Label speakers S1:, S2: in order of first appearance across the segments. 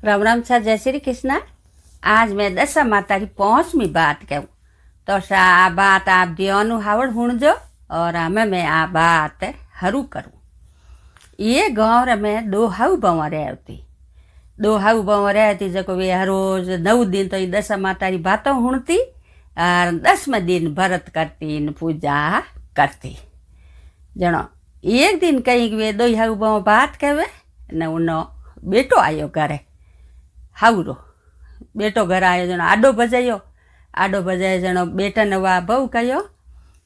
S1: राम राम छा, जय श्री कृष्णा। आज मैं दशा माता की 5वीं बात कहूँ तो सा आ बात आप दियोनु हावड़ हुणजो और हमें मैं आ बात हरू करूँ। ये गाँव में 2 हाउ बवा रहती 2 हाउ बवा रहती जो वे हर रोज 9 दिन तो दशा माता की बातों हुणती और 10वें दिन व्रत करती पूजा करती। जनो एक दिन कहीं वे 2 हाउ बवा बात कहवे ने उनो बेटो आयो घरे हाउरो बेटो घर आयो जनो आडो बजायो जनो बेटा ने वा बहु कहो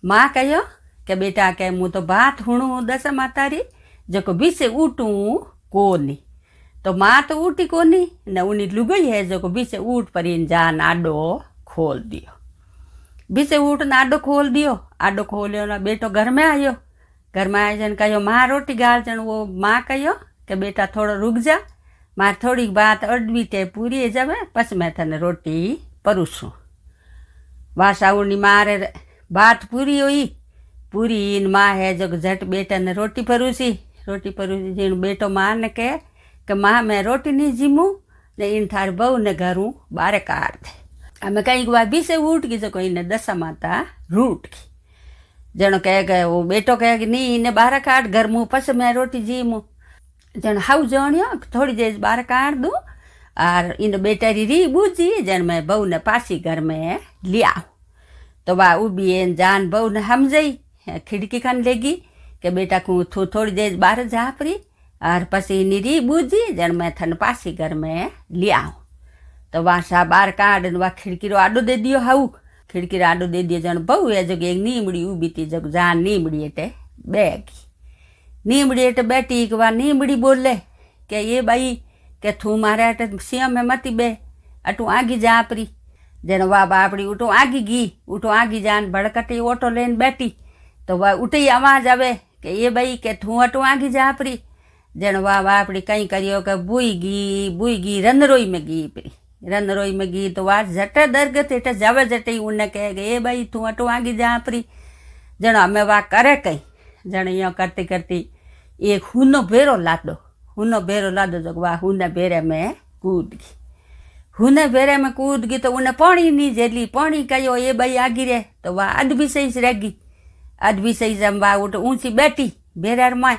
S1: माँ कहो के बेटा के मु तो बात हुणु दशा माता री जो बीसे उठूँ कोनी तो माँ तो उठी कोनी ने उनी लुगई है जो बीसे उठ पर जान आडो खोल दियो। बीसे उठ ने आडो खोल दियो। आडो खोलियो ना बेटो घर में आयो जन कहो माँ रोटी गाल जन वो माँ कहो के बेटा थोड़ो रुक जा मार थोड़ी बात अडवी ते पूरी जावे पछ मैं थने रोटी परूसूँ। वासाउनी मारे बात पूरी हुई पूरी इन माँ है जो झट बेटा ने रोटी परूसी जीण बेटो माँ ने कहे कि माँ मैं रोटी नहीं जीमू ने इन थार बहू ने घरों बारे काट दे। हमें कहीं बार भी से उठ गई जो कोई ने दशा माता रूट की जनो कह गए वो बेटो कहे कि नहीं इन्हें बारह काट घर मुँह पछ मैं रोटी जीमू जन हाउ जानियो थोड़ी देर बाहर काट दूँ और इन बेटारी री बूझी जन मैं बहू ने पासी घर में लिया तो वह उबी एन जान बहू ने हम जाई खिड़की खान लेगी कि बेटा को थोड़ी देर बाहर जा परी और पसी इन री बूझी जन मैं थन पासी घर में लिया तो वह सा बाहर काट वह खिड़की रो आडो दे दियो हाउ खिड़की रो आडो दे दियो जन बहू है जो एक नीमड़ी उबी थी जो जान नीमड़ी एटे बैगी नीमड़ी एट बैठी कि वह नीमड़ी बोले कि ये भाई के थू मारे अटे सिंह में मती बे अटू आगी जा परी जन वाह बापड़ी उठो आगी जान भड़कटी ऑटो लेन बैठी तो वह उठी आवाज आवे कि ये भाई के थू अटू आगी जा परी जन वाह बापड़ी कहीं करियो कि बुई गी रनरोई में गी तो वह झट दरगत एट जावे जटे उन्हें कहे कि ये भाई थू अटू आगी जा परी जन हमें वाह करे कहीं जन यो करती करती एक हुनो भेरो लादो जो वाह हुने भेरे में कूद गई तो उन्हें पानी नहीं झेली पानी कहो ये भाई आगी रे तो वह अध भी सही रह गई जम वाह उठ ऊँची बैठी भेरार माय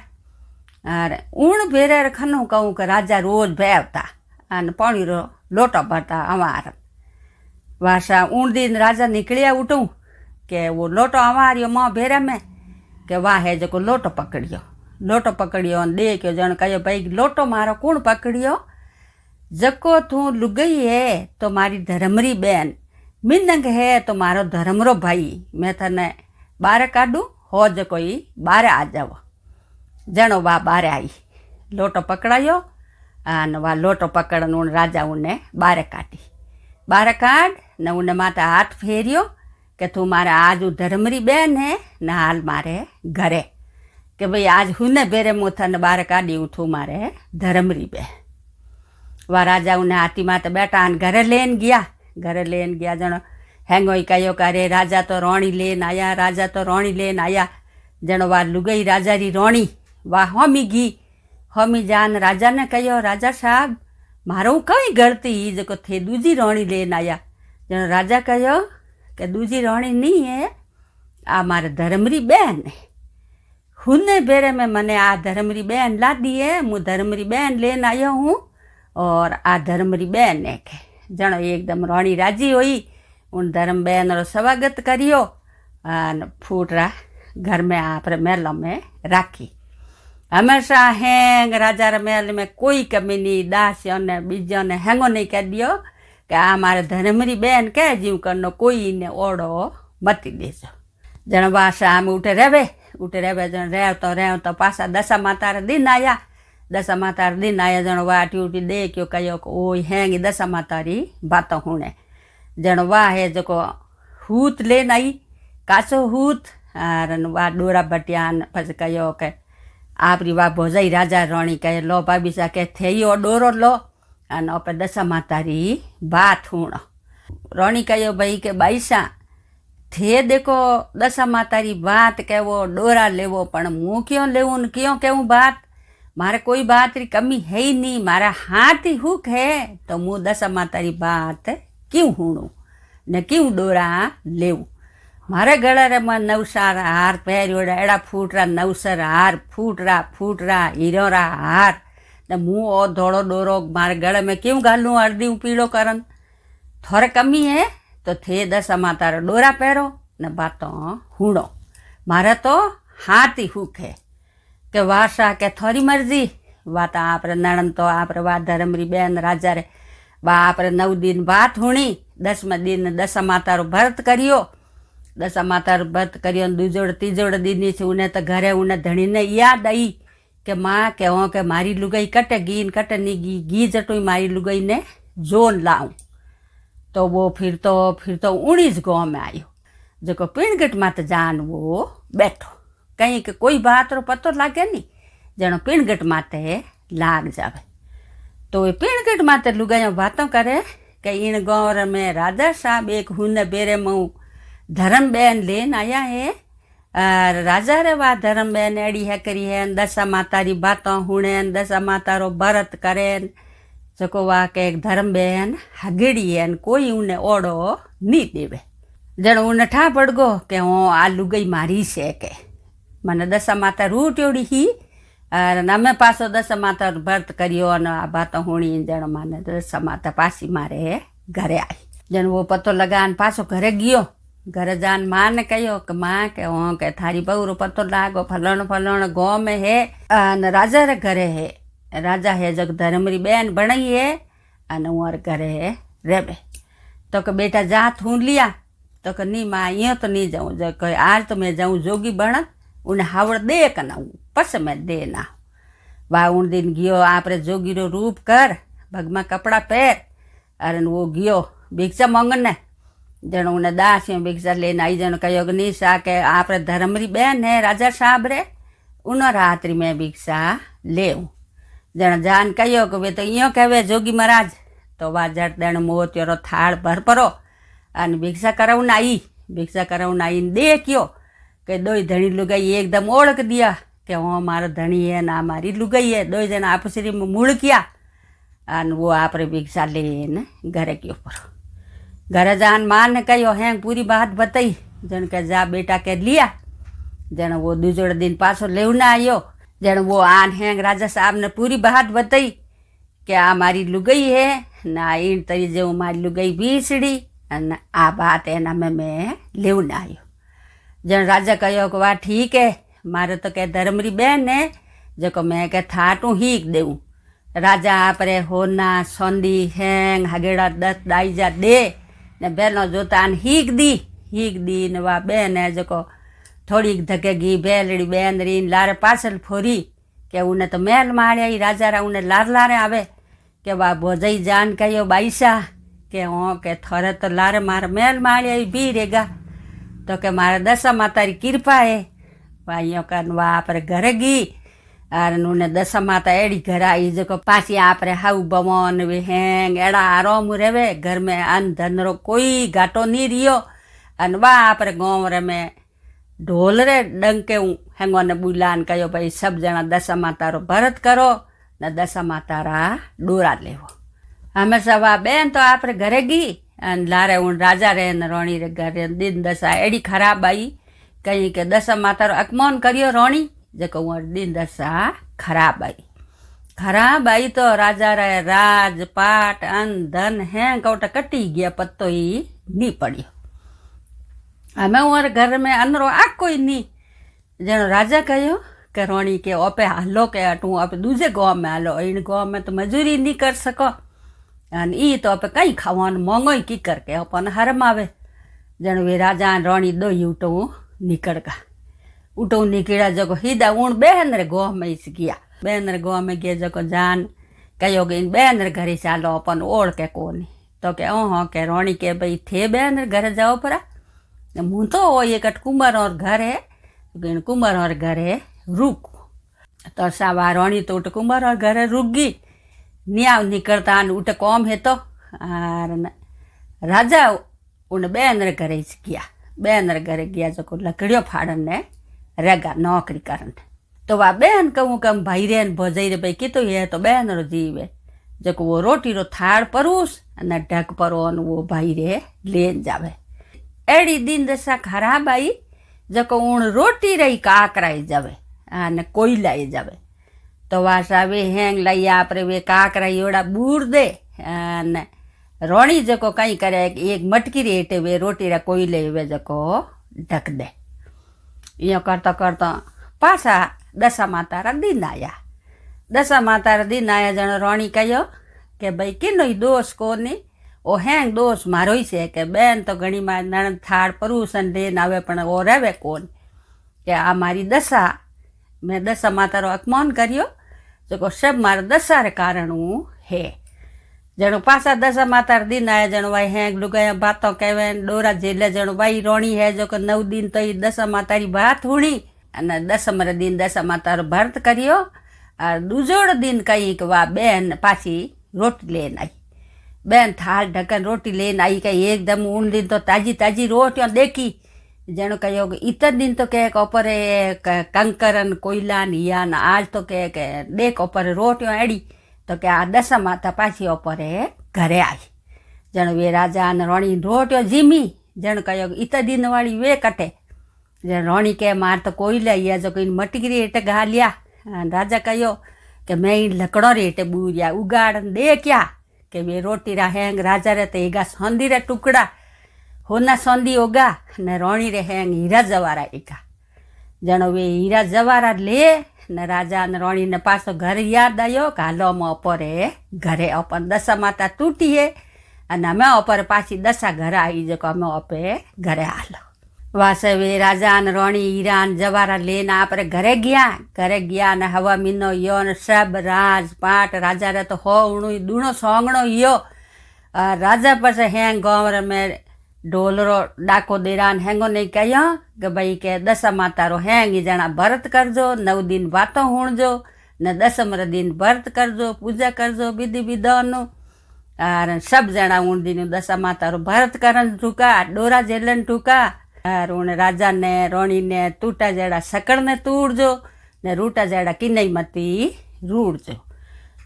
S1: और ऊण भेरार खनो कहूँ कि राजा रोज भेवता और पानी रो लोटो भरता अमार वासा ऊण दिन राजा निकलिया उठूँ के वो लोटो अमारियो माँ भेरा में के वाह है जो लोटो पकड़ियो देखियो जन कहो भाई लोटो मारो कौन पकड़ियो जको तू लुगई है तो मारी धर्मरी बहन मिनंग है तो मारो धर्मरो भाई मैं थने बारे काढू हो जो कोई बारे आ जाओ जनो वाह बारे आई लोटो पकड़ायो और वह लोटो पकड़ उन राजा उन्हें बारे काढ़ ने उन्हें माता हाथ फेरियो कि तू मारे आज धर्मरी बहन है न हाल मारे घरे कि भाई आज हुने बेरे मुथन बार काढ़ी थू मारे धर्मरी बहन। वह राजा उन्हें हाथी माते बैठा घरे लेन गया जनो हैंगोई कहो करे राजा तो रोणी लेन आया जनो वह लुगई राजा री रोणी वह होमी जान राजा ने कहो राजा साहब मारो कई गलती जो थे दूजी रोणी लेन आया जनो राजा कहो कि दूजी रोणी नहीं है आ मारे धर्मरी बहन है हुने बेरे में मने आ धर्मरी बहन ला दी है मु धर्मरी बहन लेन आयो हूँ और आ धर्मरी बहन ने के जनो एकदम रोणी राजी हुई उन धर्म बहन रो स्वागत करियो और फूटरा घर में आप महल में राखी हमेशा हैंग राजा रे महल में कोई कमी नहीं दासियों ने बीजों ने हैंगो नहीं कर दियो कि आ मारे धर्मरी बहन कह जीव करनो कोई ने ओढ़ो मती देजो जन बासा हम उठे रहे जन रह तो पासा दशा माता दिन आया जन वाटी उठी देखियो कहो ओ हैंगी दशा माता री बातों हुणे जन वाह है जो हूत लेन आई काचो हूत और वाह डोरा बटियान पछ कहो के आपरी वाह भोजाई राजा रोणी कहे लो भाभी सा के थेयो डोरो लो और आप दशा माता री बात हुणो रोणी कहो भाई के बाईसा थे देखो दशा माता री बात कहवो डोरा लेवो पण मुँ क्यों लेवूँ क्यों कहूँ बात मारे कोई बात री कमी है ही नहीं, मारा हाथ ही हुक है, तो मुँह दशा मातारी बात क्यों हूणू ने क्यों डोरा लेव। मारे गळे रे मैं नवसार हार पहरियोड़ा, एड़ा फूटरा नवसर हार फूटरा हीरोरा हार ने मुँह और धोड़ो डोरो मारे गळे में क्यों घालूं अर्दी पीड़ो करन। थोड़े कमी है तो थे दशा मातारा डोरा पहरो ने बातों हूणो। मारे तो हाथ ही हुक है के वासा के थोड़ी मर्जी वाता आपरे नणन तो आपरे वा धर्मरी बेन राजा रे वा आपरे 9 दिन बात हुणी, 10मा दिन दशा मातारो व्रत करियो। दशा मातारो व्रत करियो दूजोड़ तीजोड़ दिन से उन्हें तो घरे उन्हें धणी ने याद आई के माँ के हो के मारी लुगाई कटे गीन कटे नहीं घी जटोई मारी लुगाई ने जोन लाऊं। तो वो फिर तो 19 गाँव में आयो, जो पीणगट माते जान वो बैठो कहीं के कोई बात रो पतो लागे नहीं, जनो पीणगट माते लाग जावे। तो ये पीणगट माते लुगाइयों बातों करे कि इन गाँव में राजा साहब एक हुन बेरे मऊ धर्म बेन लेन आया है। राजा रे वा धर्म बेन एड़ी है करी है, दशा मातारी बातों हुणे, दशा मातारो व्रत करे, जको वा के धर्म बेन हगड़ी है, कोई उन्हें ओड़ो नहीं देवे। जन उन्हें ठा पड़ गो के हो आ लुगाई मारी से के मने दशा माता रूट्योड़ी ही और नमे पासो दशा माता व्रत करियो और आ बात हुणी। जन माने दशा माता पासी मारे घरे आई। जन वो पतो लगान पासो घरे गियो। घरे जान माँ ने कहो कि माँ के हो के थारी बहू रो पतो लागो फलाणो गाँव में है न राजा रे घरे है, राजा है जग धर्मरी बेन बनाई है अन उर घरे रेबे। तो के बेटा जा थून लिया, तो के नहीं माँ यो तो नहीं जाऊँ, जो कहे आज तो मैं जाऊँ जोगी बन उन्हें हावड़ दे कनाऊँ पस मैं दे ना। वाह उन दिन गियो आपरे जोगी रो रूप कर भगमा कपड़ा पहर अरे वो गियो भिक्षा मांगने। जन उन्हें दासियों भिक्षा लेने आई। जन कहो कि नहीं सा के आपरे धर्मरी बहन है राजा साहब रे उन्हों रात्रि में भिक्षा ले। जन जान कहो कि वे तो यो कहवे जोगी महाराज। तो वह जट देन मोतियों थाड़ भर परो अन भिक्षा कराउन आई। भिक्षा कराउन आई देखियो कि दो धनी लुगाई एकदम ओळख दिया कि हाँ मारो धनी है ना मारी लुगाई है। दो जन आपसरी में मुड़ किया अन वो आपरे भिक्षा लेन घरे के ऊपर। घरे जान माँ ने कहो हैं पूरी बात बताई। जन के जा बेटा के लिया। जन वो दूसरे दिन पासो लेवना आयो। जन वो आन हैं राजा साहब ने पूरी बात बताई कि आ मारी लुगाई है ना इन तरी जो मारी लुगाई बीसड़ी अन आ बात है ना मैं लेवना आयो। जन राजा कहो कि वाह ठीक है मारे तो के धर्मरी बहन है जो मैं के थाटू हीक देऊँ। राजा आपरे होना सोंदी हैंग हगेड़ा 10 दाइजा दे ने बेनो जोतान हीक दी ने वा बहन है जो थोड़ी धकेगी बेलड़ी बहन रीन लारे पासल फोरी के उन्हें तो महल मारिया ही राजा रा उन्हें लारे आवे के वाह भोजई जान कहो बाईसा के हो के थोड़े तो लारे मारे महल मारिया ही भी रहेगा। तो के मारे दशा मातारी कृपा है भाइयों का वा आपरे घरे गी और उन्हें दशा माता एड़ी घर आई जो पासी आपरे हाउ बमन वे हैंग एड़ा आराम रेवे। घर में अन्न धन रो कोई घाटो नहीं रियो। अन वा आपरे गाँव रे में ढोल रे डंके हैंगो ने बुलान कहो भाई सब जना दशा माता रो व्रत करो न दशा माता रा डोरा लेवो। हमेशा वा बेन तो आपरे घरे गी अन लारे उन राजा रे न रोणी रे घरे दिन दशा एड़ी खराब आई कहीं के दशा माता रो अपमान करियो रोणी जो दिन दशा खराब आई। तो राजा रे राज पाट अन्न धन है कौटा कटी गया पत्तो ही नहीं पड़ियो। हमें उर घर में अनरो आ कोई नहीं। जनो राजा कहो के रोणी के ओपे हालो के अटू आप दूजे गाँव में हालो। इन गाँव में तो मजूरी नहीं कर सको अन ई तो आप कई खावान मोंगो की करके अपन हरम आवे। जन वे राजा रोणी दो उठो निकल गा। उठो निकला जो हिदा उन बहन रे गाँव में इस गया। बहन रे गाँव में गया जो जान कहो कि इन बहन रे घरे चालो अपन ओढ़ के कोनी। तो के ओह के रोणी के भाई थे बहन रे घरे जाओ परा मुँह तो वो ये कट कुंबर और घर है इन कुंबर और घर है रुक। तो सावा रोणी तो उठ कुंबर और घर है रुक गई निया निकलता उठ कौम है तो राजा उन बहन रे घरे गया। बहन रे घरे गया जो लकड़ियों फाड़न ने रेगा नौकरी करन। तो वा बहन कहूँ कम भाई रे भोजाई रे भाई कितो ये तो बहन रो जीवे जको वो रोटी रो थाड़ परूस अने ढक परो वो भाई रे लेन जावे। एड़ी दिन दशा खराब आई जको ऊण रोटी रही काकराई जावे अने कोयलाई जावे। तो वा सावे हेंग लाई आपरे वे काकराई ओड़ा बूर दे अने रोणी जको कई करे एक मटकी रेटे वे रोटी रा कोयले वे जको ढक दे। यो करता करता पाछा दशा माता दिन आया। दशा माता दिन आया जण रोणी कहो कि भाई किनो दोष कोनी ओ हेंग दोष मारो ही छे कि बेन तो घणी मार नणंद थाड़ परूसन देन आवे पण ओ रहे कोन कि आ मारी दशा मैं दशा माता रो अपमान कर्यो जो सब मारा दशा रे कारण हूँ है। जणो पासा दशा माता दिन आया जणो भाई हेंग लुगाया बातों कहवे डोरा जेले जणो भाई रोणी है जो 9 दिन तो दशा माता री बात हुणी अने 10 दिन दशा माता रो व्रत कर्यो। और दूजोड़ दिन कही कि वाह बहन पाछी रोटी लेन आई। बहन थाल ढकन रोटी लेन आई कही एकदम उन दिन तो ताजी ताजी रोटियां देखी जणो कहो कि इतने दिन तो कह ऊपर कंकरन कोयलान यान आज तो कह देख ऊपर रोटियां एड़ी तो क्या दशा माता पाछी ऊपर घरे आई। जण वे राजा ने रोणी रोटियां जीमी जण कहो इतने दिन वाली वे कटे जण रोणी के मार तो कोयला या जो कोई मटकी हेठ घालिया। राजा कहो कि मैं लकड़ो रेटे बूरिया उगाड़ दे क्या कि वे रोटी रा हेंग राजा रे तो एगा सोंदी रे टुकड़ा होना सोंदी होगा ने रोणी रे हेंग हीरा जवारा एका। जणो वे हीरा जवारा ले ने राजा ने रोणी ने पासो घर याद आयो हालो अमे अपरे घरे अपन दशा माता तूटी है अने अमे अपर पाछी दशा घर आई जो अमे अपे घरे हालो। वासवे राजा ने रोणी हीरा ने जवारा लेने आपरे घरे गया ने हवा मीनो यो ने सब राज पाट राजा रे तो हो उणु दूणो सोंगणो यो। राजा पास हेंग गांव में ढोलरो डाको देरान हेंगो नहीं कहो कि भाई के दशा माता रो हेंग जना व्रत करजो 9 दिन बातों हुणजो ने 10 दिन व्रत करजो पूजा करजो विधि विधान और सब जना उन दिन दशा माता रो व्रत करन टूका डोरा जेलन टूका और उन राजा ने रोणी ने टूटा जड़ा सकड़ ने तूड़जो ने रूटा जड़ा किन्नई मती रूड़जो।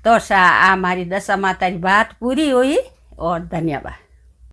S1: तो सा आ मारी दशा माता री बात पूरी हुई और धन्यवाद।